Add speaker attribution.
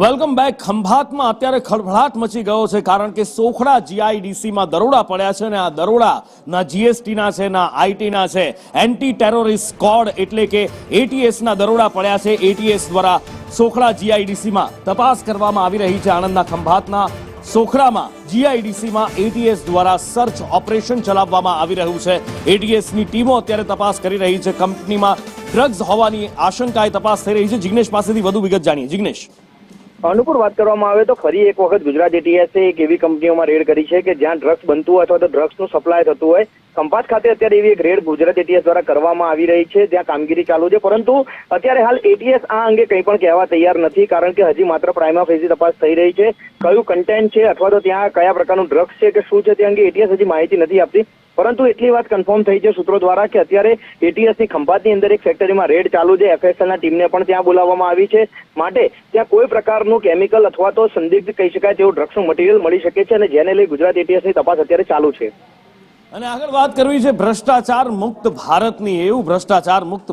Speaker 1: Welcome back. ખંભાતમાં અત્યારે ખળભળાટ મચી ગયો છે કારણ કે સોખડા જીઆઈડીસીમાં દરોડા પડ્યા છે અને આ દરોડા ના જીએસટીના છે ના આઈટીના છે। એન્ટી ટેરરિસ્ટ સ્ક્વોડ એટલે કે એટીએસના દરોડા પડ્યા છે। એટીએસ દ્વારા સોખડા જીઆઈડીસીમાં તપાસ કરવામાં આવી રહી છે। આણંદના ખંભાતના સોખડામાં જીઆઈડીસીમાં એટીએસ દ્વારા સર્ચ ઓપરેશન ચલાવવામાં આવી રહ્યું છે। એટીએસની ટીમો અત્યારે તપાસ કરી રહી છે। કંપનીમાં ડ્રગ્સ હોવાની આશંકાએ તપાસ થઈ રહી છે। જિગ્નેશ પાસેથી વધુ વિગત જાણીએ। જિગ્નેશ,
Speaker 2: અનુકૂળ વાત કરવામાં આવે તો ફરી એક વખત ગુજરાત એટીએસે એક એવી કંપનીઓમાં રેડ કરી છે કે જ્યાં ડ્રગ્સ બનતું હોય અથવા તો ડ્રગ્સનું સપ્લાય થતું હોય। ખંભાત ખાતે અત્યારે એવી એક રેડ ગુજરાત એટીએસ દ્વારા કરવામાં આવી રહી છે, જ્યાં કામગીરી ચાલુ છે। પરંતુ અત્યારે હાલ એટીએસ આ અંગે કંઈ પણ કહેવા તૈયાર નથી, કારણ કે હજી માત્ર પ્રાઇમા ફેઝી તપાસ થઈ રહી છે। કયું કન્ટેન્ટ છે અથવા તો ત્યાં કયા પ્રકારનું ડ્રગ્સ છે કે શું છે તે અંગે એટીએસ હજી માહિતી નથી આપતી। પરંતુ એટલી વાત કન્ફર્મ થઈ છે સૂત્રો દ્વારા કે અત્યારે એટીએસની ખંભાતની અંદર એક ફેક્ટરીમાં રેડ ચાલુ છે। એફએસએલના ટીમને પણ ત્યાં બોલાવવામાં આવી છે, માટે ત્યાં કોઈ પ્રકારનું કેમિકલ અથવા તો સંદિગ્ધ કહી શકાય તેવું ડ્રગ્સનું મટીરિયલ મળી શકે છે અને જેને લઈ ગુજરાત એટીએસની તપાસ અત્યારે ચાલુ છે।
Speaker 1: અને આગળ વાત કરવી છે ભ્રષ્ટાચાર મુક્ત ભારતની। એવું ભ્રષ્ટાચાર મુક્ત